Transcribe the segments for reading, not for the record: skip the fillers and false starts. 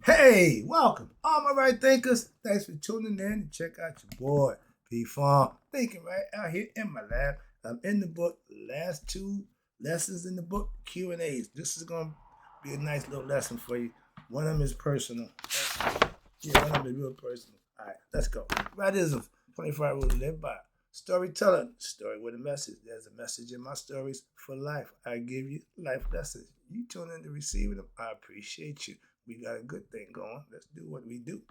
Hey, welcome, all my right thinkers. Thanks for tuning in to check out your boy P Farm thinking right out here in my lab. I'm in the book, last two lessons in the book, Q and A's. This is gonna be a nice little lesson for you. One of them is personal. Yeah, one of them is real personal. All right, let's go. Radism, 25 rules to live by. Storytelling, story with a message. There's a message in my stories for life. I give you life lessons. You tune in to receiving them. I appreciate you. We got a good thing going. Let's do what we do.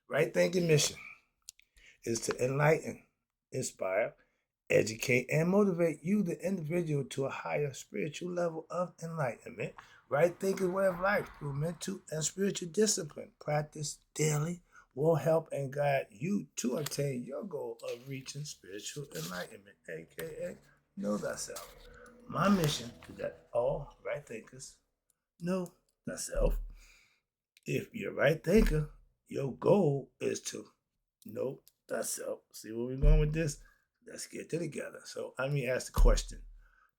Right thinking mission is to enlighten, inspire, educate, and motivate you, the individual, to a higher spiritual level of enlightenment. Right thinking way of life through mental and spiritual discipline. Practice daily will help and guide you to attain your goal of reaching spiritual enlightenment, aka know thyself. My mission is that all right thinkers know thyself. If you're a right thinker, your goal is to know thyself. See where we're going with this? Let's get it together. So let me ask the question: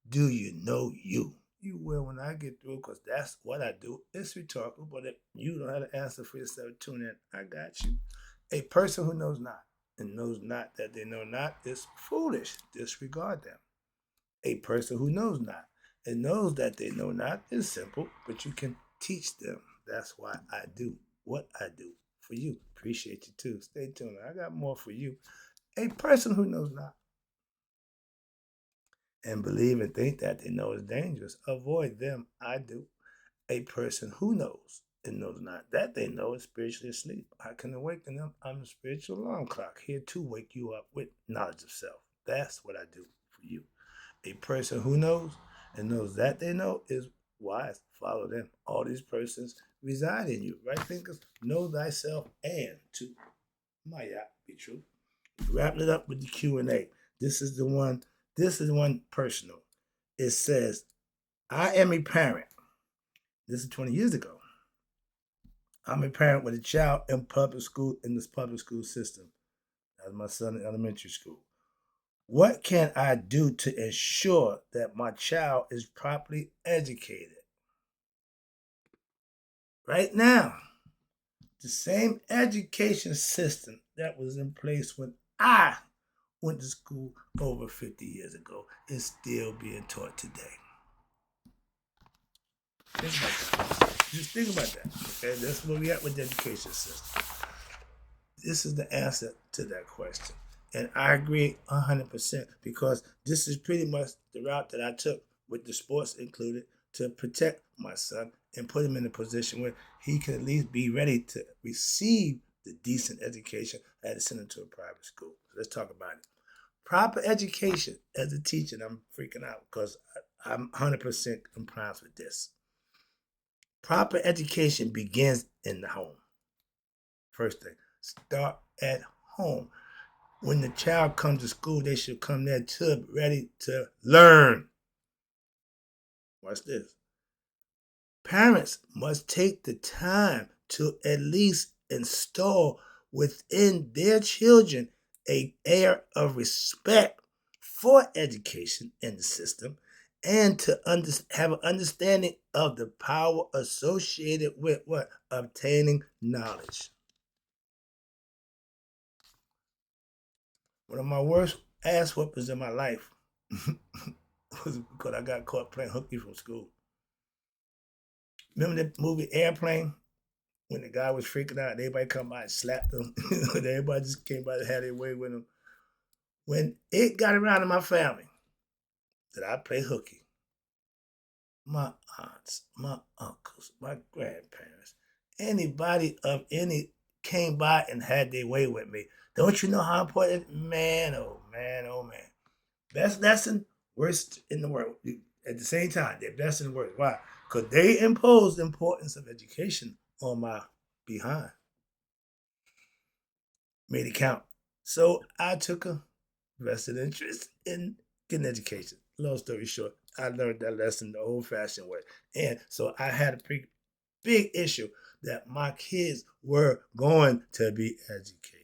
do you know you? You will when I get through, because that's what I do. It's rhetorical, but if you don't have to answer for yourself, tune in. I got you. A person who knows not and knows not that they know not is foolish. Disregard them. A person who knows not and knows that they know not is simple, but you can teach them. That's why I do what I do for you. Appreciate you too. Stay tuned. I got more for you. A person who knows not and believe and think that they know is dangerous, avoid them. I do. A person who knows and knows not that they know is spiritually asleep. I can awaken them. I'm a spiritual alarm clock here to wake you up with knowledge of self. That's what I do for you. A person who knows and knows that they know is wise. Follow them. All these persons reside in you. Right thinkers, know thyself and to Maya be true. Wrapping it up with the Q and A. This is the one. This is one personal. It says, "I am a parent." This is 20 years ago. I'm a parent with a child in public school in this public school system. That's my son in elementary school. What can I do to ensure that my child is properly educated? Right now, the same education system that was in place when I went to school over 50 years ago is still being taught today. Think about that. Just think about that. Okay, that's where we at with the education system. This is the answer to that question. And I agree 100% because this is pretty much the route that I took with the sports included to protect my son and put him in a position where he can at least be ready to receive the decent education I had to send him to a private school. So let's talk about it. Proper education as a teacher, I'm freaking out because I'm 100% compliant with this. Proper education begins in the home. First thing, start at home. When the child comes to school, they should come there to ready to learn. Watch this. Parents must take the time to at least install within their children a air of respect for education in the system and to have an understanding of the power associated with what? Obtaining knowledge. One of my worst ass whoopers in my life was because I got caught playing hooky from school. Remember the movie Airplane? When the guy was freaking out, and everybody come by and slapped him. Everybody just came by and had their way with him. When it got around in my family that I play hooky, my aunts, my uncles, my grandparents, anybody of any came by and had their way with me. Don't you know how important? Man, oh man, oh man. Best lesson, worst in the world. At the same time, they're best in the world. Why? Because they imposed the importance of education on my behind. Made it count. So I took a vested interest in getting education. Long story short, I learned that lesson the old fashioned way. And so I had a pretty big issue that my kids were going to be educated.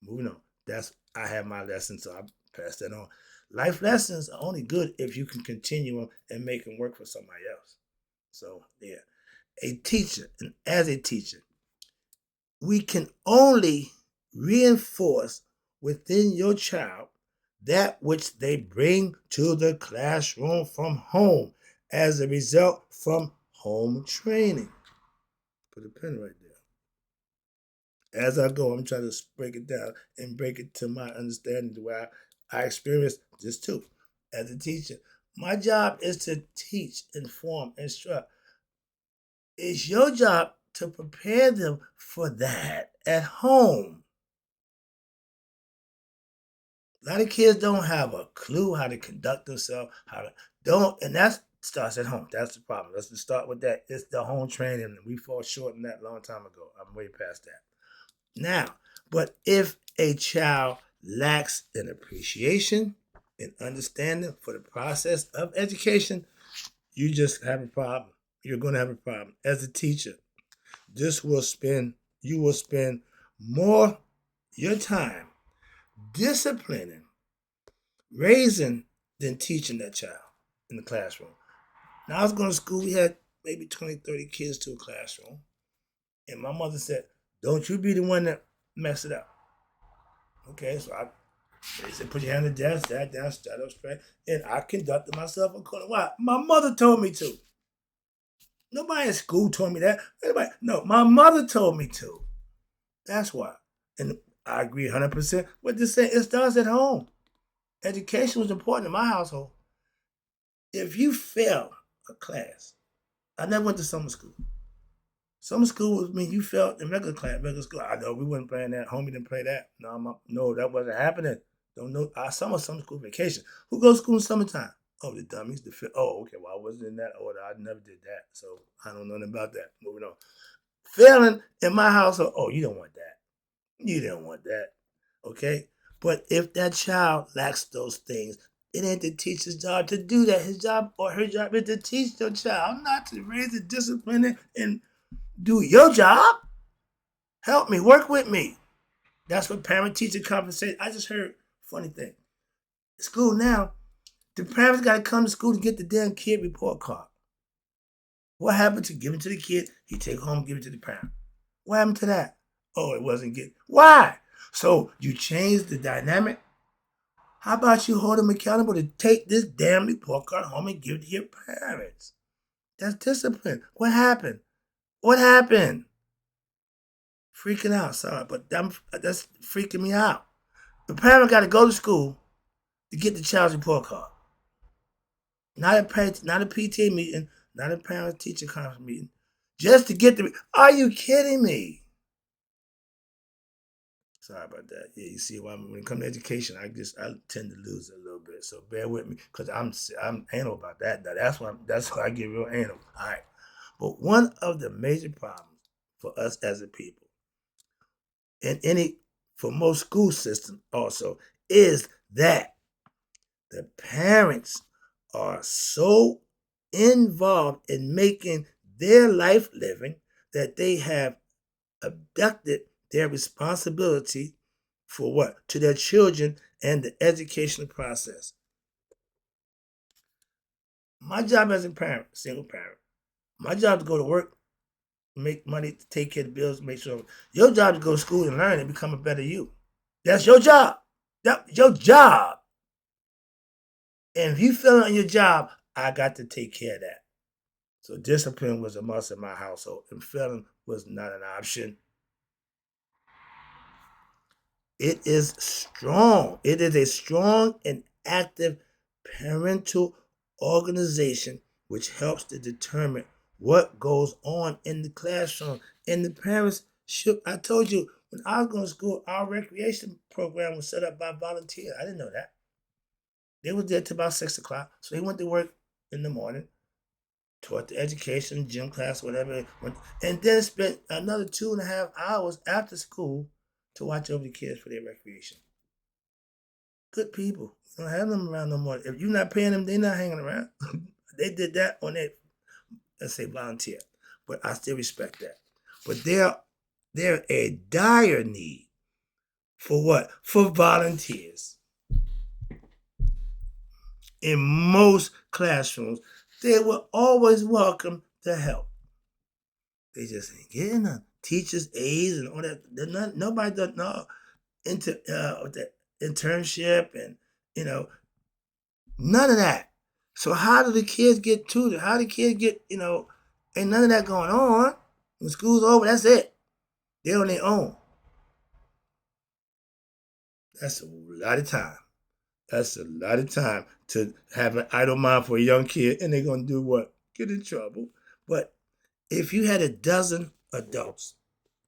Moving on. That's I have my lesson, so I passed that on. Life lessons are only good if you can continue them and make them work for somebody else. So yeah. a teacher, and as a teacher, we can only reinforce within your child that which they bring to the classroom from home as a result from home training. Put a pin right there. As I go, I'm trying to break it down and break it to my understanding to where I experienced this too. As a teacher, my job is to teach, inform, instruct. It's your job to prepare them for that at home. A lot of kids don't have a clue how to conduct themselves, and that starts at home. That's the problem. Let's just start with that. It's the home training. We fall short in that a long time ago. I'm way past that. Now, but if a child lacks an appreciation and understanding for the process of education, you just have a problem. You're going to have a problem. As a teacher, you will spend more your time disciplining, raising than teaching that child in the classroom. Now, I was going to school, we had maybe 20, 30 kids to a classroom. And my mother said, don't you be the one that mess it up. Okay, so they said, put your hand on the desk, sat down, stood up straight, and I conducted myself according. Why? My mother told me to. Nobody in school told me that. No, my mother told me to. That's why. And I agree 100% with this saying. It starts at home. Education was important in my household. If you fail a class, I never went to summer school. Summer school was mean you failed in regular school. I know we wasn't playing that. Homie didn't play that. No, that wasn't happening. Don't know. Summer school vacation. Who goes to school in summertime? Oh, the dummies. Okay. Well, I wasn't in that order. I never did that, so I don't know nothing about that. Moving on. Failing in my household. Oh, you don't want that. You don't want that. Okay. But if that child lacks those things, it ain't the teacher's job to do that. His job or her job is to teach your child, not to raise the discipline and do your job. Help me. Work with me. That's what parent-teacher conversation. I just heard funny thing. School now, the parents got to come to school to get the damn kid report card. What happened to give it to the kid? He take home, give it to the parent. What happened to that? Oh, it wasn't good. Why? So you changed the dynamic? How about you hold them accountable to take this damn report card home and give it to your parents? That's discipline. What happened? What happened? Freaking out, sorry, but that's freaking me out. The parent got to go to school to get the child's report card. Not a PTA meeting, not a parent-teacher conference meeting, just to get the. Are you kidding me? Sorry about that. Yeah, you see, when it comes to education, I tend to lose it a little bit. So bear with me, because I'm anal about that. That's why I get real anal. All right, but one of the major problems for us as a people, and for most school systems also, is that the parents are so involved in making their life living that they have abducted their responsibility for what? To their children and the educational process. My job as a parent, single parent, my job is to go to work, make money to take care of the bills, make sure. Your job is to go to school and learn and become a better you. That's your job. That's your job. And if you fail on your job, I got to take care of that. So discipline was a must in my household, and failing was not an option. It is strong. It is a strong and active parental organization which helps to determine what goes on in the classroom. And the parents should, I told you, when I was going to school, our recreation program was set up by volunteers. I didn't know that. They were there till about 6 o'clock. So they went to work in the morning, taught the education, gym class, whatever, and then spent another 2.5 hours after school to watch over the kids for their recreation. Good people. You don't have them around no more. If you're not paying them, they're not hanging around. They did that on their, let's say, volunteer. But I still respect that. But they're a dire need for what? For volunteers. In most classrooms, they were always welcome to help. They just ain't getting none. Teachers' aides and all that. Nobody does no the internship and you know none of that. So how do the kids get tutored? How do the kids get Ain't none of that going on. When school's over, that's it. They're on their own. That's a lot of time. That's a lot of time to have an idle mind for a young kid, and they're gonna do what? Get in trouble. But if you had a dozen adults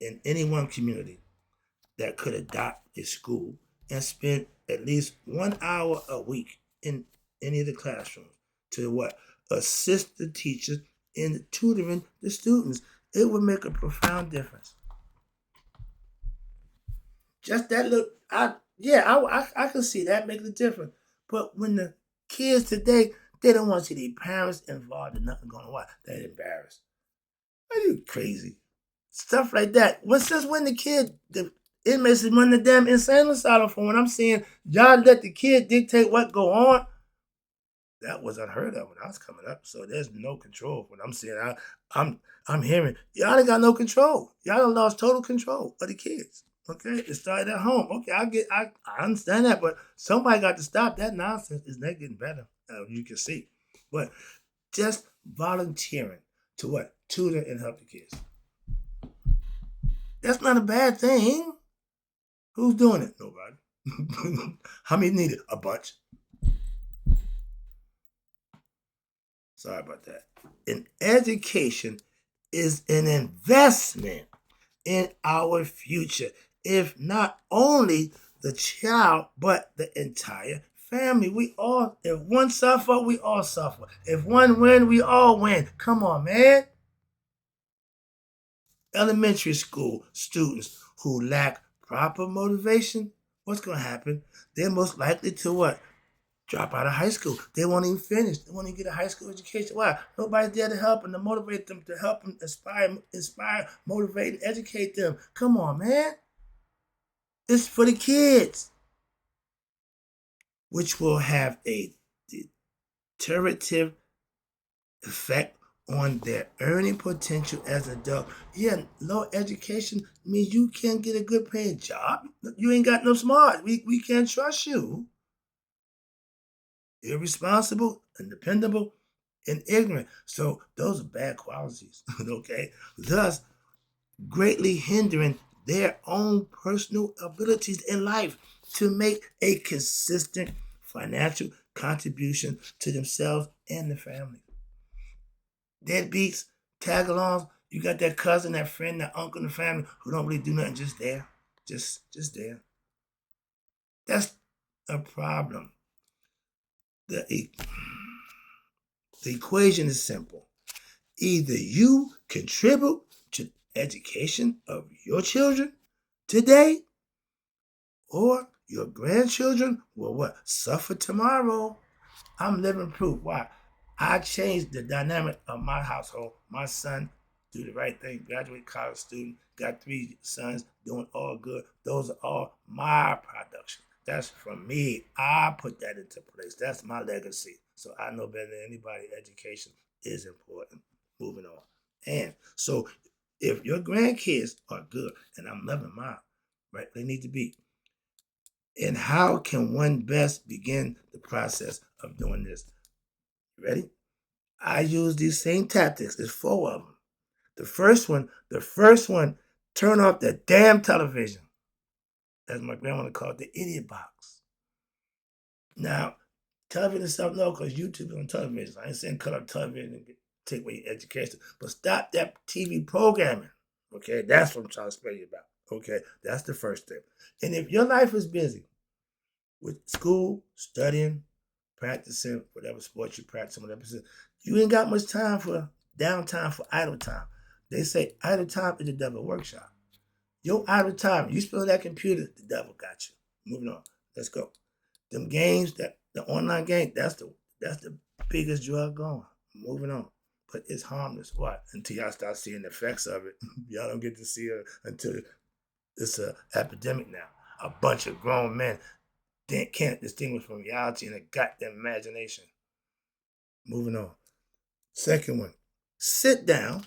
in any one community that could adopt a school and spend at least 1 hour a week in any of the classrooms to what? Assist the teachers in tutoring the students, it would make a profound difference. Just that look, I can see that making a difference. But when the kids today, they don't want to see their parents involved in nothing going on. They're embarrassed. Are you crazy? Stuff like that. Since when the inmates is running the damn insane asylum for? When I'm saying y'all let the kid dictate what go on, that was unheard of when I was coming up. So there's no control. When I'm saying I'm hearing y'all ain't got no control. Y'all done lost total control of the kids. Okay, it started at home. Okay, I understand that, but somebody got to stop that nonsense. It's not getting better, you can see. But just volunteering to what? Tutor and help the kids. That's not a bad thing. Who's doing it? Nobody. How many need it? A bunch. Sorry about that. An education is an investment in our future. If not only the child, but the entire family. If one suffer, we all suffer. If one win, we all win. Come on, man. Elementary school students who lack proper motivation, what's going to happen? They're most likely to what? Drop out of high school. They won't even finish. They won't even get a high school education. Why? Nobody's there to help them, to motivate them, to help them inspire, motivate, and educate them. Come on, man. It's for the kids, which will have a deterrentative effect on their earning potential as an adult. Yeah, low education means you can't get a good paying job. You ain't got no smart. We can't trust you. Irresponsible, undependable, and ignorant. So those are bad qualities, okay? Thus, greatly hindering their own personal abilities in life to make a consistent financial contribution to themselves and the family. Deadbeats, tag-alongs, you got that cousin, that friend, that uncle in the family who don't really do nothing, just there. Just there. That's a problem. The equation is simple. Either you contribute to the education of your children today, or your grandchildren will what? Suffer tomorrow. I'm living proof. Why? I changed the dynamic of my household. My son do the right thing, graduate college student, got 3 sons, doing all good. Those are all my production. That's from me. I put that into place. That's my legacy. So I know better than anybody, education is important. Moving on. And so if your grandkids are good, and I'm loving mine, right? They need to be. And how can one best begin the process of doing this? Ready? I use these same tactics. There's 4 of them. The first one, turn off the damn television. As my grandmother called it, the idiot box. Now, television is something else because YouTube is on television. I ain't saying cut off television and take away your education, but stop that TV programming. Okay, that's what I'm trying to spell you about. Okay, that's the first thing. And if your life is busy with school, studying, practicing, whatever sports you practice, whatever, you ain't got much time for downtime, for idle time. They say idle time is the devil workshop. Your idle time, you spend on that computer, the devil got you. Moving on. Let's go. Them games, the online game, that's the biggest drug going. Moving on. But it's harmless. Why? Until y'all start seeing the effects of it. Y'all don't get to see it until it's an epidemic now. A bunch of grown men can't distinguish from reality and a goddamn imagination. Moving on. Second one. Sit down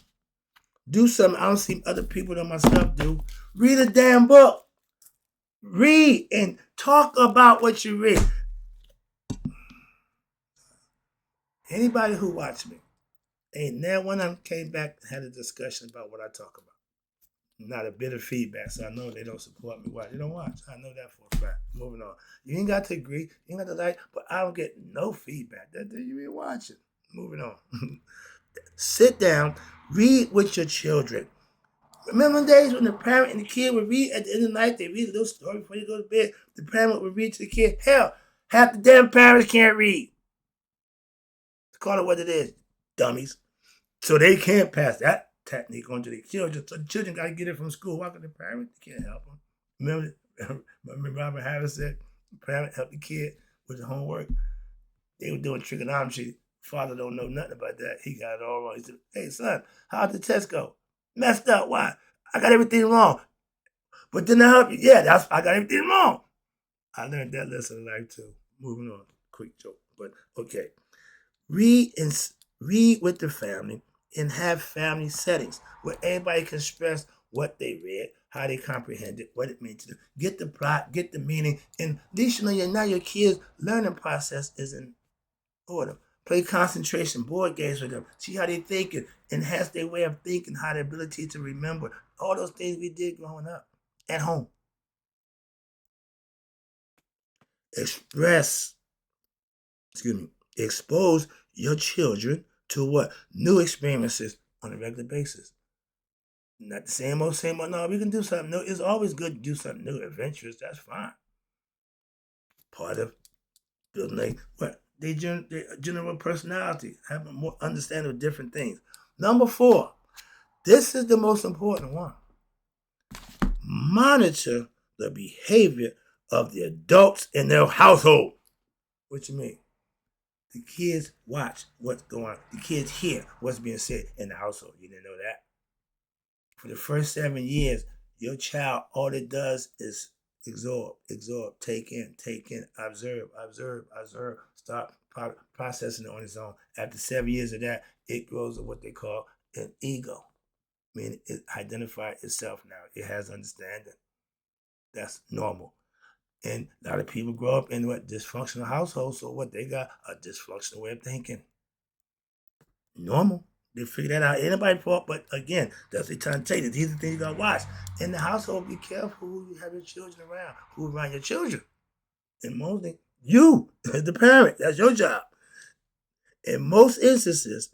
Do something I don't see other people than myself do. Read a damn book. Read and talk about what you read. Anybody who watched me, ain't never one of them came back and had a discussion about what I talk about. Not a bit of feedback, so I know they don't support me. Why? They don't watch. I know that for a fact. Moving on. You ain't got to agree, you ain't got to like, but I don't get no feedback. That you ain't watching. Moving on. Sit down, read with your children. Remember the days when the parent and the kid would read at the end of the night, they read a little story before you go to bed. The parent would read to the kid. Hell, half the damn parents can't read. Call it what it is, dummies. So they can't pass that technique on to the children. So the children got to get it from school. Why can the parent? They can't help them. Remember Robert Harris said, the parent helped the kid with the homework. They were doing trigonometry. Father don't know nothing about that. He got it all wrong. He said, hey, son, how'd the test go? Messed up. Why? I got everything wrong. But then I help you. Yeah, I got everything wrong. I learned that lesson in life too. Moving on. Quick joke. But okay. Read with the family and have family settings where everybody can express what they read, how they comprehend it, what it means to them. Get the plot, get the meaning, and at least you know now your kids' learning process is in order. Play concentration board games with them. See how they think and enhance their way of thinking, how their ability to remember. All those things we did growing up at home. Expose your children to what? New experiences on a regular basis. Not the same old, no, we can do something new. It's always good to do something new, adventurous, that's fine. Part of building their general personality, having more understanding of different things. Number 4, this is the most important one. Monitor the behavior of the adults in their household. What you mean? The kids watch what's going on. The kids hear what's being said in the household. You didn't know that? For the first 7 years, your child, all it does is absorb, take in, observe, start processing it on its own. After 7 years of that, it grows to what they call an ego. Meaning it identifies itself now. It has understanding. That's normal. And a lot of people grow up in dysfunctional households, so what they got a dysfunctional way of thinking. Normal. They figure that out. Anybody fault, but again, that's what they're trying to tell you. These are the things you gotta watch. In the household, be careful who you have your children around, who around your children. And mostly, you, the parent, that's your job. In most instances,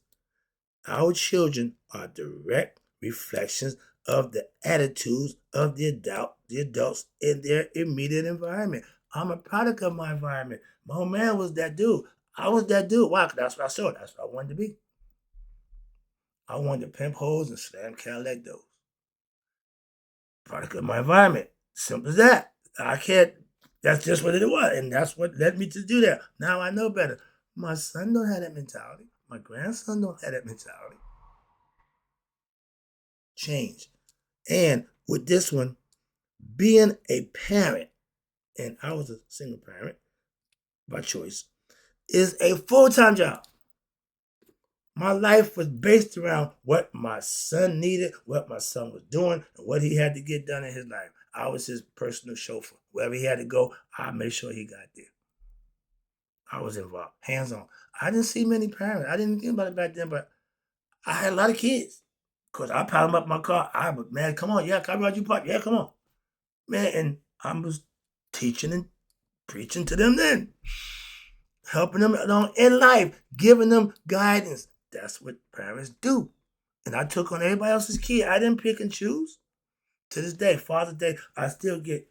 our children are direct reflections of the attitudes of the adults in their immediate environment. I'm a product of my environment. My old man was that dude. I was that dude. Why? That's what I saw. That's what I wanted to be. I wanted to pimp hoes and slam Cadillac doors. Product of my environment. Simple as that. I can't. That's just what it was, and that's what led me to do that. Now I know better. My son don't have that mentality. My grandson don't have that mentality. Change. And with this one, being a parent, and I was a single parent by choice, is a full-time job. My life was based around what my son needed, what my son was doing, and what he had to get done in his life. I was his personal chauffeur. Wherever he had to go, I made sure he got there. I was involved, hands-on. I didn't see many parents. I didn't think about it back then, but I had a lot of kids. Because I piled them up in my car. Man, come on. Yeah, can I ride you park? Yeah, come on. Man, and I was teaching and preaching to them then. Helping them along in life. Giving them guidance. That's what parents do. And I took on everybody else's kid. I didn't pick and choose. To this day, Father's Day, I still get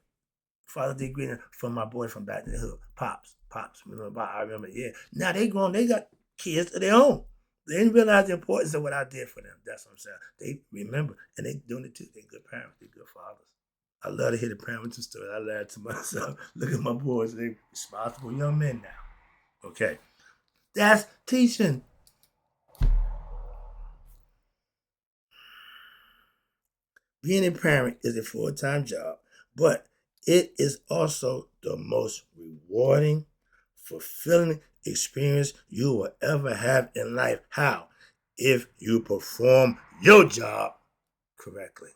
Father's Day greeting from my boy from back in the hood. Pops. I remember, yeah. Now they grown. They got kids of their own. They didn't realize the importance of what I did for them. That's what I'm saying. They remember, and they doing it too. They're good parents. They're good fathers. I love to hear the parenting story. I laugh to myself. Look at my boys. They're responsible young men now. Okay. That's teaching. Being a parent is a full-time job, but it is also the most rewarding, fulfilling experience you will ever have in life. How? If you perform your job correctly.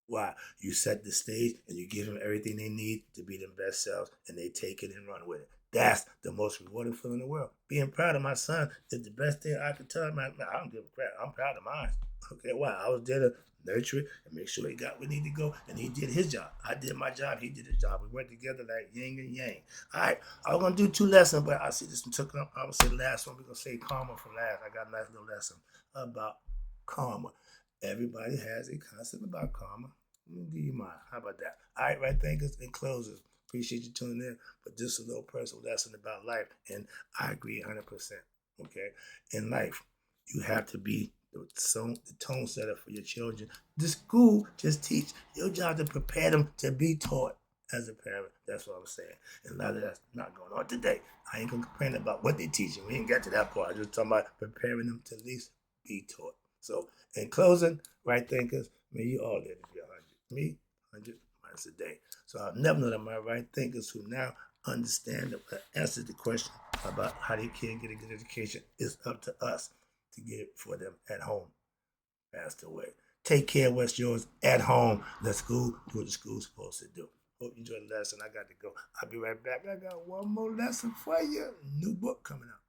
Why? You set the stage and you give them everything they need to be their best selves, and they take it and run with it. That's the most rewarding feeling in the world. Being proud of my son is the best thing I could tell him. I don't give a crap. I'm proud of mine. Okay, why? I was there to nurture it and make sure he got where he needed to go, and he did his job. I did my job. He did his job. We worked together like yin and yang. All right, I was gonna do 2 lessons, but I see this one took up. I'm gonna say the last one. We're gonna say karma for last. I got a nice little lesson about karma. Everybody has a concept about karma. Let me give you mine. How about that? All right, right, thinkers and closers. Appreciate you tuning in. But just a little personal lesson about life. And I agree 100%. Okay? In life, you have to be the tone setter for your children. The school just teach. Your job to prepare them to be taught as a parent. That's what I'm saying. And a lot of that's not going on today. I ain't going to complain about what they're teaching. We ain't got to that part. I'm just talking about preparing them to at least be taught. So, in closing, right thinkers, may you all live to be 100. Me, 100 miles a day. So I'll never know that my right thinkers who now understand the answer to the question about how they can get a good education is up to us to get it for them at home. Passed away. Take care of what's yours at home. Let school do what the school's supposed to do. Hope you enjoyed the lesson. I got to go. I'll be right back. I got one more lesson for you. New book coming out.